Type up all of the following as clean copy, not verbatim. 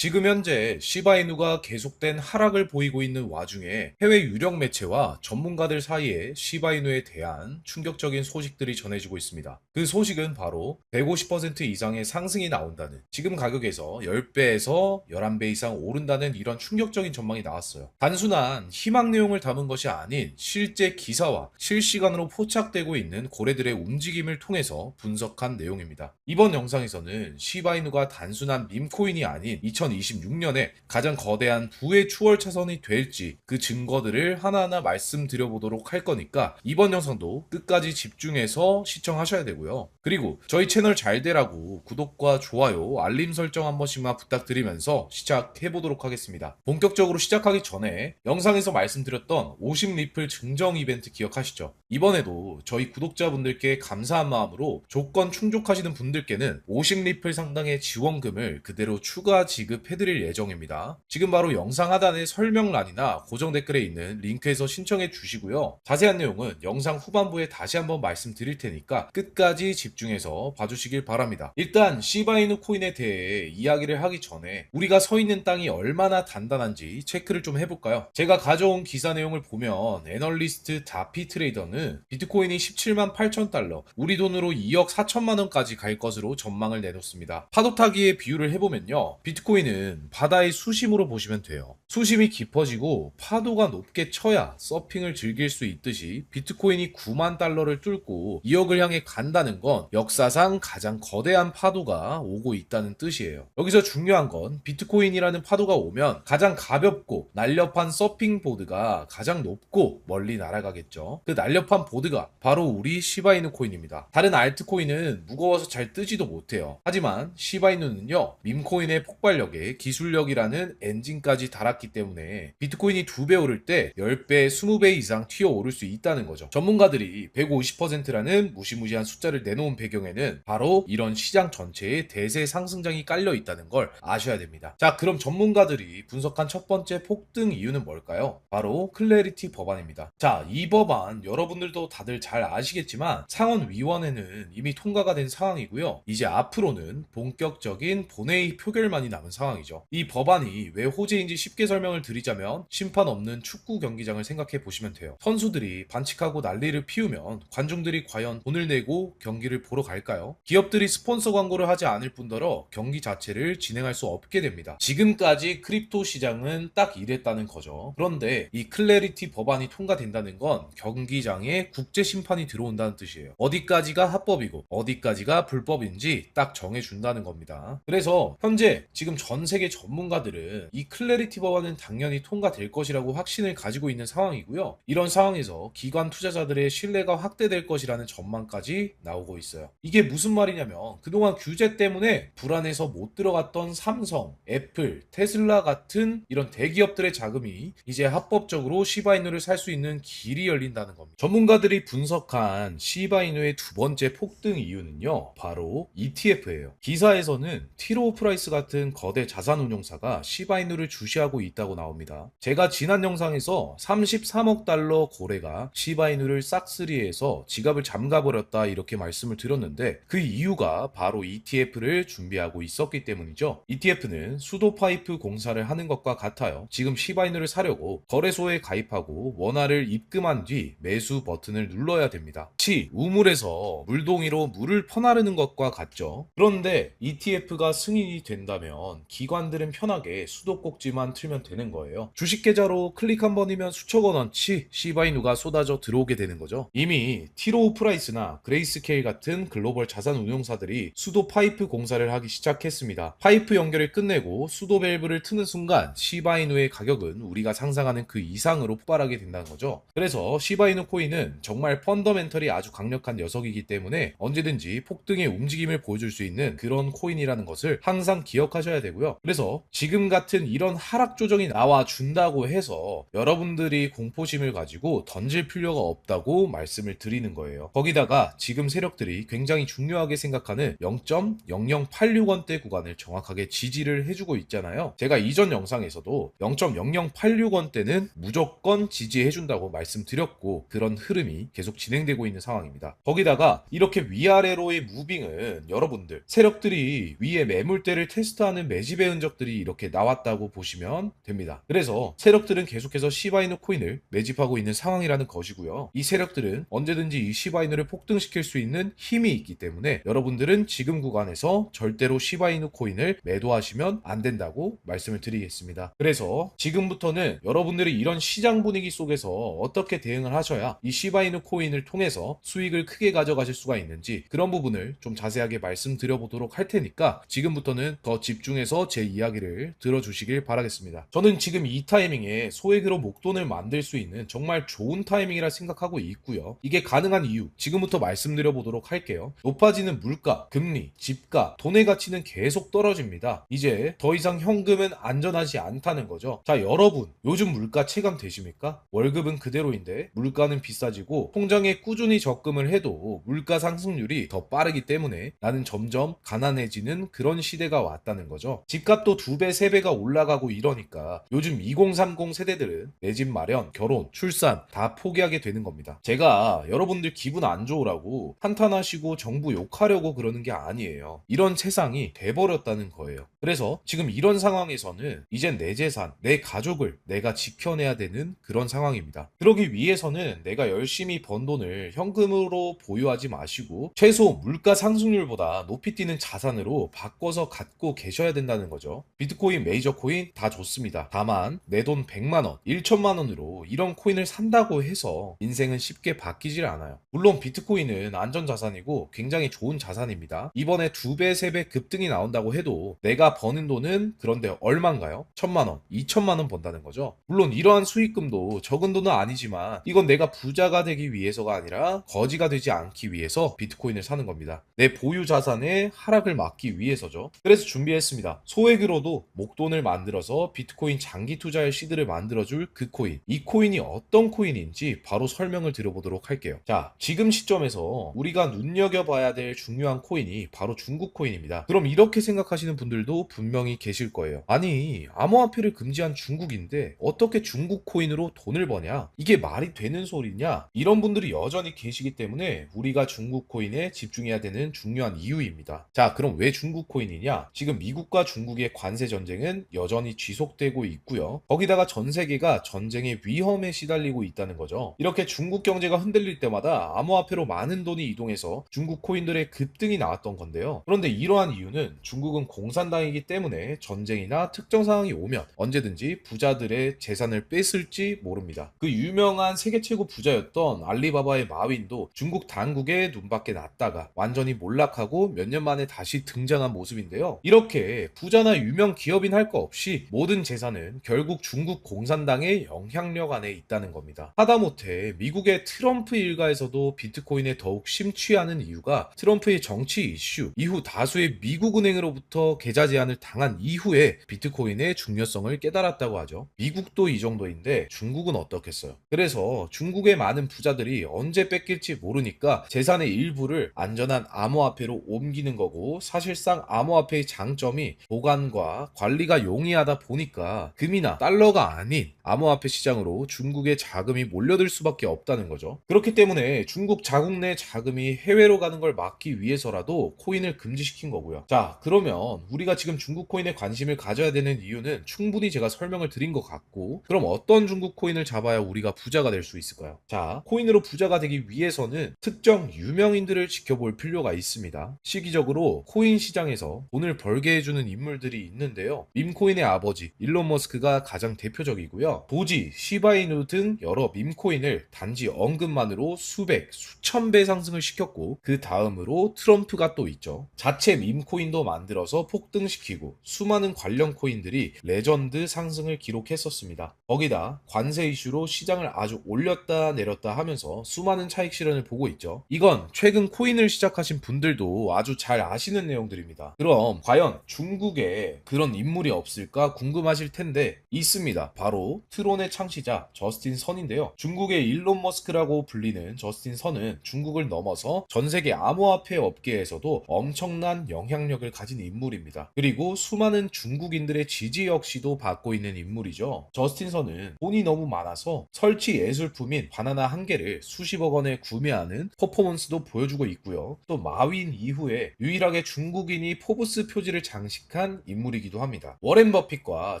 지금 현재 시바이누가 계속된 하락을 보이고 있는 와중에 해외 유력 매체와 전문가들 사이에 시바이누에 대한 충격적인 소식들이 전해지고 있습니다. 그 소식은 바로 150% 이상의 상승이 나온다는, 지금 가격에서 10배에서 11배 이상 오른다는 이런 충격적인 전망이 나왔어요. 단순한 희망 내용을 담은 것이 아닌 실제 기사와 실시간으로 포착되고 있는 고래들의 움직임을 통해서 분석한 내용입니다. 이번 영상에서는 시바이누가 단순한 밈코인이 아닌 2026년에 가장 거대한 부의 추월 차선이 될지 그 증거들을 하나하나 말씀드려 보도록 할 거니까 이번 영상도 끝까지 집중해서 시청하셔야 되고요. 그리고 저희 채널 잘 되라고 구독과 좋아요, 알림 설정 한 번씩만 부탁드리면서 시작해 보도록 하겠습니다. 본격적으로 시작하기 전에 영상에서 말씀드렸던 50리플 증정 이벤트 기억하시죠? 이번에도 저희 구독자분들께 감사한 마음으로 조건 충족하시는 분들께는 50리플 상당의 지원금을 그대로 추가 지급해드릴 예정입니다. 지금 바로 영상 하단의 설명란이나 고정 댓글에 있는 링크에서 신청해 주시고요. 자세한 내용은 영상 후반부에 다시 한번 말씀드릴 테니까 끝까지 집중해서 봐주시길 바랍니다. 일단 시바이누 코인에 대해 이야기를 하기 전에 우리가 서 있는 땅이 얼마나 단단한지 체크를 좀 해볼까요? 제가 가져온 기사 내용을 보면 애널리스트 다피 트레이더는 비트코인이 17만 8천 달러, 우리 돈으로 2억 4천만 원까지 갈 것으로 전망을 내놓습니다. 파도 타기의 비유를 해보면요, 비트코인은 바다의 수심으로 보시면 돼요. 수심이 깊어지고 파도가 높게 쳐야 서핑을 즐길 수 있듯이 비트코인이 9만 달러를 뚫고 2억을 향해 간다는 건 역사상 가장 거대한 파도가 오고 있다는 뜻이에요. 여기서 중요한 건 비트코인이라는 파도가 오면 가장 가볍고 날렵한 서핑 보드가 가장 높고 멀리 날아가겠죠. 그 날렵한 보드가 바로 우리 시바이누 코인입니다. 다른 알트코인은 무거워서 잘 뜨지도 못해요. 하지만 시바이누는요, 밈코인의 폭발력에 기술력이라는 엔진까지 달았기 때문에 비트코인이 2배 오를 때 10배, 20배 이상 튀어오를 수 있다는 거죠. 전문가들이 150%라는 무시무시한 숫자를 내놓은 배경에는 바로 이런 시장 전체에 대세 상승장이 깔려 있다는 걸 아셔야 됩니다. 자, 그럼 전문가들이 분석한 첫 번째 폭등 이유는 뭘까요? 바로 클래리티 법안입니다. 자, 이 법안 여러분들도 다들 잘 아시겠지만 상원위원회는 이미 통과가 된 상황이고요. 이제 앞으로는 본격적인 본회의 표결만이 남은 상황이죠. 이 법안이 왜 호재인지 쉽게 설명을 드리자면 심판 없는 축구 경기장을 생각해 보시면 돼요. 선수들이 반칙하고 난리를 피우면 관중들이 과연 돈을 내고 경기를 보러 갈까요? 기업들이 스폰서 광고를 하지 않을 뿐더러 경기 자체를 진행할 수 없게 됩니다. 지금까지 크립토 시장은 딱 이랬다는 거죠. 그런데 이 클래리티 법안이 통과된다는 건 경기장에 국제 심판이 들어온다는 뜻이에요. 어디까지가 합법이고 어디까지가 불법인지 딱 정해준다는 겁니다. 그래서 현재 지금 전 세계 전문가들은 이 클래리티 법안은 당연히 통과될 것이라고 확신을 가지고 있는 상황이고요. 이런 상황에서 기관 투자자들의 신뢰가 확대될 것이라는 전망까지 나오고 있어요. 이게 무슨 말이냐면 그동안 규제 때문에 불안해서 못 들어갔던 삼성, 애플, 테슬라 같은 이런 대기업들의 자금이 이제 합법적으로 시바이누를 살 수 있는 길이 열린다는 겁니다. 전문가들이 분석한 시바이누의 두 번째 폭등 이유는요, 바로 ETF예요. 기사에서는 티로우 프라이스 같은 거대 자산운용사가 시바이누를 주시하고 있다고 나옵니다. 제가 지난 영상에서 33억 달러 고래가 시바이누를 싹쓸이해서 지갑을 잠가버렸다 이렇게 말씀을 드렸는데 그 이유가 바로 ETF를 준비하고 있었기 때문이죠. ETF는 수도 파이프 공사를 하는 것과 같아요. 지금 시바이누를 사려고 거래소에 가입하고 원화를 입금한 뒤 매수 버튼을 눌러야 됩니다. 마치 우물에서 물동이로 물을 퍼나르는 것과 같죠. 그런데 ETF가 승인이 된다면 기관들은 편하게 수도꼭지만 틀면 되는 거예요. 주식 계좌로 클릭 한 번이면 수천억 원어치 시바이누가 쏟아져 들어오게 되는 거죠. 이미 티로우 프라이스나 그레이스케일 같은 글로벌 자산 운용사들이 수도 파이프 공사를 하기 시작했습니다. 파이프 연결을 끝내고 수도 밸브를 트는 순간 시바이누의 가격은 우리가 상상하는 그 이상으로 폭발하게 된다는 거죠. 그래서 시바이누 코인은 정말 펀더멘털이 아주 강력한 녀석이기 때문에 언제든지 폭등의 움직임을 보여줄 수 있는 그런 코인이라는 것을 항상 기억하셔야 되고요. 그래서 지금 같은 이런 하락 조정이 나와 준다고 해서 여러분들이 공포심을 가지고 던질 필요가 없다고 말씀을 드리는 거예요. 거기다가 지금 세력들이 굉장히 중요하게 생각하는 0.0086원대 구간을 정확하게 지지를 해주고 있잖아요. 제가 이전 영상에서도 0.0086원대는 무조건 지지해준다고 말씀드렸고 그런 흐름이 계속 진행되고 있는 상황입니다. 거기다가 이렇게 위아래로의 무빙은 여러분들 세력들이 위에 매물대를 테스트하는 매집 매집의 흔적들이 이렇게 나왔다고 보시면 됩니다. 그래서 세력들은 계속해서 시바이누 코인을 매집하고 있는 상황이라는 것이고요. 이 세력들은 언제든지 이 시바이누를 폭등시킬 수 있는 힘이 있기 때문에 여러분들은 지금 구간에서 절대로 시바이누 코인을 매도하시면 안 된다고 말씀을 드리겠습니다. 그래서 지금부터는 여러분들이 이런 시장 분위기 속에서 어떻게 대응을 하셔야 이 시바이누 코인을 통해서 수익을 크게 가져가실 수가 있는지 그런 부분을 좀 자세하게 말씀드려보도록 할 테니까 지금부터는 더 집중해서 제 이야기를 들어주시길 바라겠습니다. 저는 지금 이 타이밍에 소액으로 목돈을 만들 수 있는 정말 좋은 타이밍이라 생각하고 있고요. 이게 가능한 이유 지금부터 말씀드려보도록 할게요. 높아지는 물가, 금리, 집가, 돈의 가치는 계속 떨어집니다. 이제 더 이상 현금은 안전하지 않다는 거죠. 자, 여러분 요즘 물가 체감되십니까? 월급은 그대로인데 물가는 비싸지고 통장에 꾸준히 적금을 해도 물가 상승률이 더 빠르기 때문에 나는 점점 가난해지는 그런 시대가 왔다는 거죠. 집값도 2배, 3배가 올라가고 이러니까 요즘 2030 세대들은 내 집 마련, 결혼, 출산 다 포기하게 되는 겁니다. 제가 여러분들 기분 안 좋으라고 한탄하시고 정부 욕하려고 그러는 게 아니에요. 이런 세상이 돼버렸다는 거예요. 그래서 지금 이런 상황에서는 이젠 내 재산, 내 가족을 내가 지켜내야 되는 그런 상황입니다. 그러기 위해서는 내가 열심히 번 돈을 현금으로 보유하지 마시고 최소 물가 상승률보다 높이 뛰는 자산으로 바꿔서 갖고 계셔야 된다는 거죠. 비트코인, 메이저 코인 다 좋습니다. 다만 내 돈 100만 원, 1천만 원으로 이런 코인을 산다고 해서 인생은 쉽게 바뀌질 않아요. 물론 비트코인은 안전자산이고 굉장히 좋은 자산입니다. 이번에 2배, 3배 급등이 나온다고 해도 내가 버는 돈은 그런데 얼마인가요? 1천만 원, 2천만 원 번다는 거죠. 물론 이러한 수익금도 적은 돈은 아니지만 이건 내가 부자가 되기 위해서가 아니라 거지가 되지 않기 위해서 비트코인을 사는 겁니다. 내 보유 자산의 하락을 막기 위해서죠. 그래서 준비했습니다. 소액으로도 목돈을 만들어서 비트코인 장기 투자의 시드를 만들어줄 그 코인. 이 코인이 어떤 코인인지 바로 설명을 드려보도록 할게요. 자, 지금 시점에서 우리가 눈여겨봐야 될 중요한 코인이 바로 중국 코인입니다. 그럼 이렇게 생각하시는 분들도 분명히 계실 거예요. 아니, 암호화폐를 금지한 중국인데 어떻게 중국 코인으로 돈을 버냐? 이게 말이 되는 소리냐? 이런 분들이 여전히 계시기 때문에 우리가 중국 코인에 집중해야 되는 중요한 이유입니다. 자, 그럼 왜 중국 코인이냐? 지금 미국과 중국의 관세 전쟁은 여전히 지속되고 있고요. 거기다가 전 세계가 전쟁의 위험에 시달리고 있다는 거죠. 이렇게 중국 경제가 흔들릴 때마다 암호화폐로 많은 돈이 이동해서 중국 코인들의 급등이 나왔던 건데요. 그런데 이러한 이유는 중국은 공산당이기 때문에 전쟁이나 특정 상황이 오면 언제든지 부자들의 재산을 뺏을지 모릅니다. 그 유명한 세계 최고 부자였던 알리바바의 마윈도 중국 당국의 눈밖에 났다가 완전히 몰락하고 몇 년 만에 다시 등장한 모습인데요. 이렇게 부자나 유명 기업인 할 거 없이 모든 재산은 결국 중국 공산당의 영향력 안에 있다는 겁니다. 하다못해 미국의 트럼프 일가에서도 비트코인에 더욱 심취하는 이유가 트럼프의 정치 이슈 이후 다수의 미국 은행으로부터 계좌 제한을 당한 이후에 비트코인의 중요성을 깨달았다고 하죠. 미국도 이 정도인데 중국은 어떻겠어요? 그래서 중국의 많은 부자들이 언제 뺏길지 모르니까 재산의 일부를 안전한 암호화폐로 옮기는 거고 사실상 암호화폐의 장점이 보관과 관리가 용이하다 보니까 금이나 달러가 아닌 암호화폐 시장으로 중국의 자금이 몰려들 수밖에 없다는 거죠. 그렇기 때문에 중국 자국 내 자금이 해외로 가는 걸 막기 위해서라도 코인을 금지시킨 거고요. 자, 그러면 우리가 지금 중국 코인에 관심을 가져야 되는 이유는 충분히 제가 설명을 드린 것 같고 그럼 어떤 중국 코인을 잡아야 우리가 부자가 될 수 있을까요? 자, 코인으로 부자가 되기 위해서는 특정 유명인들을 지켜볼 필요가 있습니다. 시기적으로 코인 시장에서 돈을 벌게 해주는 인물들이 있는데요. 밈코인의 아버지 일론 머스크가 가장 대표적이고요. 도지, 시바이누 등 여러 밈코인을 단지 언급만으로 수백, 수천 배 상승을 시켰고 그 다음으로 트럼프가 또 있죠. 자체 밈코인도 만들어서 폭등시키고 수많은 관련 코인들이 레전드 상승을 기록했었습니다. 거기다 관세 이슈로 시장을 아주 올렸다 내렸다 하면서 수많은 차익 실현을 보고 있죠. 이건 최근 코인을 시작하신 분들도 아주 잘 아시는 내용들입니다. 그럼 과연 중국에 그런 인물이 없을까 궁금하실 텐데 있습니다. 바로 트론의 창시자 저스틴 선인데요. 중국의 일론 머스크라고 불리는 저스틴 선은 중국을 넘어서 전 세계 암호화폐 업계에서도 엄청난 영향력을 가진 인물입니다. 그리고 수많은 중국인들의 지지 역시도 받고 있는 인물이죠. 저스틴 선은 돈이 너무 많아서 설치 예술품인 바나나 한 개를 수십억 원에 구매하는 퍼포먼스도 보여주고 있고요. 또 마윈 이후에 유일하게 중국인이 포브스 표지를 장식한 득한 인물이기도 합니다. 워렌 버핏과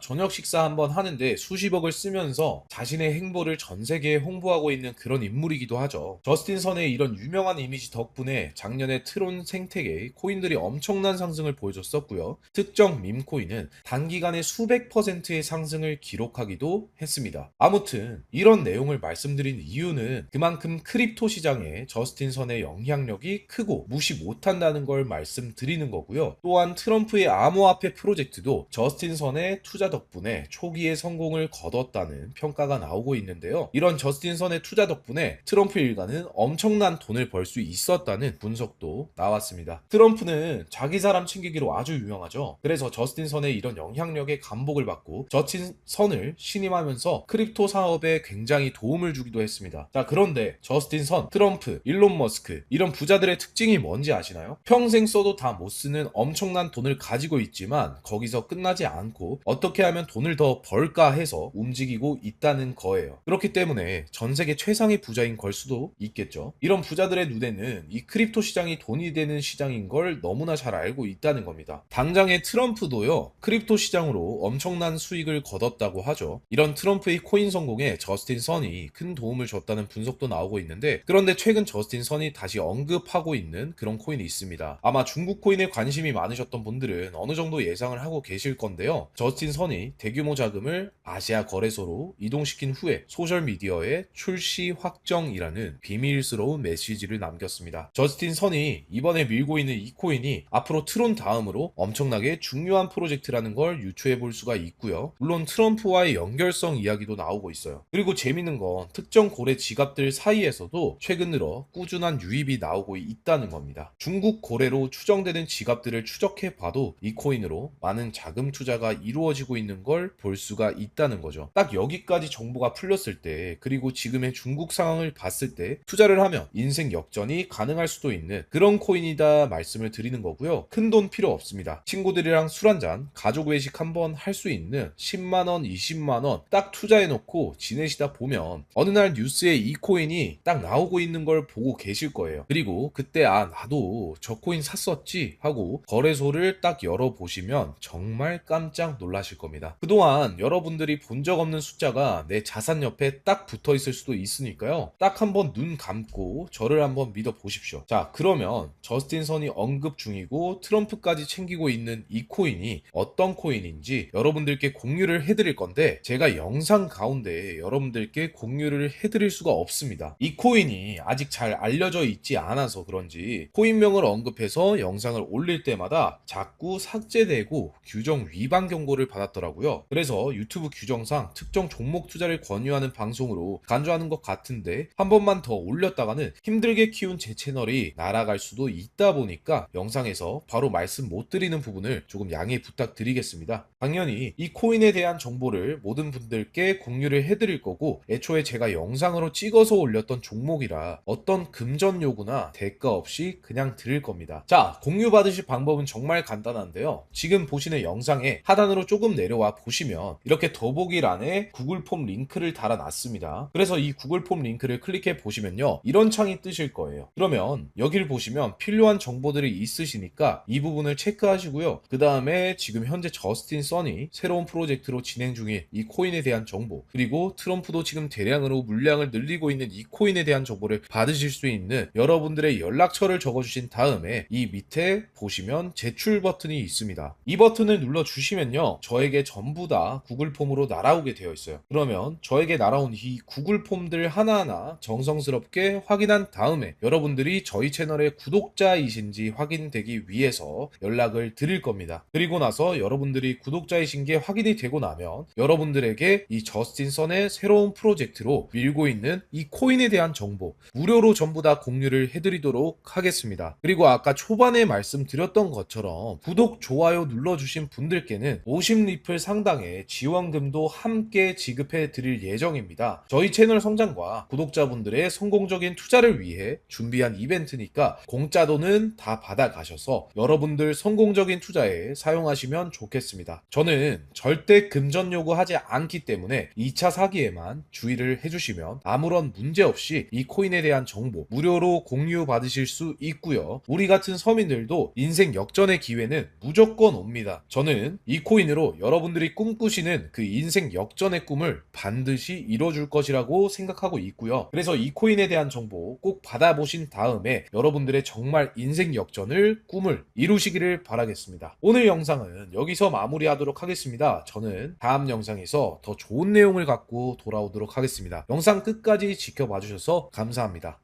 저녁 식사 한번 하는데 수십억을 쓰면서 자신의 행보를 전 세계에 홍보하고 있는 그런 인물이기도 하죠. 저스틴 선의 이런 유명한 이미지 덕분에 작년에 트론 생태계의 코인들이 엄청난 상승을 보여줬었고요. 특정 밈코인은 단기간에 수백 %의 상승을 기록하기도 했습니다. 아무튼 이런 내용을 말씀드린 이유는 그만큼 크립토 시장에 저스틴 선의 영향력이 크고 무시 못한다는 걸 말씀드리는 거고요. 또한 트럼프의 암호화폐 프로젝트도 저스틴 선의 투자 덕분에 초기에 성공을 거뒀다는 평가가 나오고 있는데요. 이런 저스틴 선의 투자 덕분에 트럼프 일가는 엄청난 돈을 벌 수 있었다는 분석도 나왔습니다. 트럼프는 자기 사람 챙기기로 아주 유명하죠. 그래서 저스틴 선의 이런 영향력의 감복을 받고 저스틴 선을 신임하면서 크립토 사업에 굉장히 도움을 주기도 했습니다. 자, 그런데 저스틴 선, 트럼프, 일론 머스크 이런 부자들의 특징이 뭔지 아시나요? 평생 써도 다 못 쓰는 엄청난 돈을 가지고 있지만 거기서 끝나지 않고 어떻게 하면 돈을 더 벌까 해서 움직이고 있다는 거예요. 그렇기 때문에 전 세계 최상의 부자인 걸 수도 있겠죠. 이런 부자들의 눈에는 이 크립토 시장이 돈이 되는 시장인 걸 너무나 잘 알고 있다는 겁니다. 당장의 트럼프도요, 크립토 시장으로 엄청난 수익을 거뒀다고 하죠. 이런 트럼프의 코인 성공에 저스틴 선이 큰 도움을 줬다는 분석도 나오고 있는데, 그런데 최근 저스틴 선이 다시 언급하고 있는 그런 코인이 있습니다. 아마 중국 코인에 관심이 많으셨던 분들은 어느 정도 예상을 하고 계실 건데요. 저스틴 선이 대규모 자금을 아시아 거래소로 이동시킨 후에 소셜미디어에 출시 확정이라는 비밀스러운 메시지를 남겼습니다. 저스틴 선이 이번에 밀고 있는 이 코인이 앞으로 트론 다음으로 엄청나게 중요한 프로젝트라는 걸 유추해 볼 수가 있고요. 물론 트럼프와의 연결성 이야기도 나오고 있어요. 그리고 재밌는 건 특정 고래 지갑들 사이에서도 최근 들어 꾸준한 유입이 나오고 있다는 겁니다. 중국 고래로 추정되는 지갑들을 추적해 봐도 이 코인으로 많은 자금 투자가 이루어지고 있는 걸 볼 수가 있다는 거죠. 딱 여기까지 정보가 풀렸을 때, 그리고 지금의 중국 상황을 봤을 때 투자를 하면 인생 역전이 가능할 수도 있는 그런 코인이다 말씀을 드리는 거고요. 큰 돈 필요 없습니다. 친구들이랑 술 한잔, 가족 외식 한번 할 수 있는 10만원, 20만원 딱 투자해 놓고 지내시다 보면 어느 날 뉴스에 이 코인이 딱 나오고 있는 걸 보고 계실 거예요. 그리고 그때 나도 저 코인 샀었지 하고 거래소를 딱 열어보시면 정말 깜짝 놀라실 겁니다. 그동안 여러분들이 본 적 없는 숫자가 내 자산 옆에 딱 붙어 있을 수도 있으니까요. 딱 한번 눈 감고 저를 한번 믿어 보십시오. 자, 그러면 저스틴 선이 언급 중이고 트럼프까지 챙기고 있는 이 코인이 어떤 코인인지 여러분들께 공유를 해드릴 건데, 제가 영상 가운데 여러분들께 공유를 해드릴 수가 없습니다. 이 코인이 아직 잘 알려져 있지 않아서 그런지 코인명을 언급해서 영상을 올릴 때마다 자꾸 삭제되고 규정 위반 경고를 받았더라고요. 그래서 유튜브 규정상 특정 종목 투자를 권유하는 방송으로 간주하는 것 같은데, 한 번만 더 올렸다가는 힘들게 키운 제 채널이 날아갈 수도 있다 보니까 영상에서 바로 말씀 못 드리는 부분을 조금 양해 부탁드리겠습니다. 당연히 이 코인에 대한 정보를 모든 분들께 공유를 해드릴 거고, 애초에 제가 영상으로 찍어서 올렸던 종목이라 어떤 금전 요구나 대가 없이 그냥 드릴 겁니다. 자, 공유 받으실 방법은 정말 간단한데요. 지금 보시는 영상에 하단으로 조금 내려와 보시면 이렇게 더보기란에 구글 폼 링크를 달아놨습니다. 그래서 이 구글 폼 링크를 클릭해 보시면요, 이런 창이 뜨실 거예요. 그러면 여기를 보시면 필요한 정보들이 있으시니까 이 부분을 체크하시고요. 그 다음에 지금 현재 저스틴 선이 새로운 프로젝트로 진행 중인 이 코인에 대한 정보, 그리고 트럼프도 지금 대량으로 물량을 늘리고 있는 이 코인에 대한 정보를 받으실 수 있는 여러분들의 연락처를 적어주신 다음에 이 밑에 보시면 제출 버튼이 있습니다. 이 버튼을 눌러주시면요, 저에게 전부 다 구글 폼으로 날아오게 되어 있어요. 그러면 저에게 날아온 이 구글 폼들 하나하나 정성스럽게 확인한 다음에 여러분들이 저희 채널의 구독자이신지 확인되기 위해서 연락을 드릴 겁니다. 그리고 나서 여러분들이 구독자이신 게 확인이 되고 나면 여러분들에게 이 저스틴 선의 새로운 프로젝트로 밀고 있는 이 코인에 대한 정보 무료로 전부 다 공유를 해드리도록 하겠습니다. 그리고 아까 초반에 말씀드렸던 것처럼 구독, 좋아요 눌러주신 분들께는 50리플 상당의 지원금도 함께 지급해 드릴 예정입니다. 저희 채널 성장과 구독자분들의 성공적인 투자를 위해 준비한 이벤트니까 공짜 돈은 다 받아가셔서 여러분들 성공적인 투자에 사용하시면 좋겠습니다. 저는 절대 금전 요구하지 않기 때문에 2차 사기에만 주의를 해주시면 아무런 문제 없이 이 코인에 대한 정보 무료로 공유 받으실 수 있고요. 우리 같은 서민들도 인생 역전의 기회는 무조건 무조건 옵니다. 저는 이 코인으로 여러분들이 꿈꾸시는 그 인생 역전의 꿈을 반드시 이뤄줄 것이라고 생각하고 있고요. 그래서 이 코인에 대한 정보 꼭 받아보신 다음에 여러분들의 정말 인생 역전을 꿈을 이루시기를 바라겠습니다. 오늘 영상은 여기서 마무리하도록 하겠습니다. 저는 다음 영상에서 더 좋은 내용을 갖고 돌아오도록 하겠습니다. 영상 끝까지 지켜봐 주셔서 감사합니다.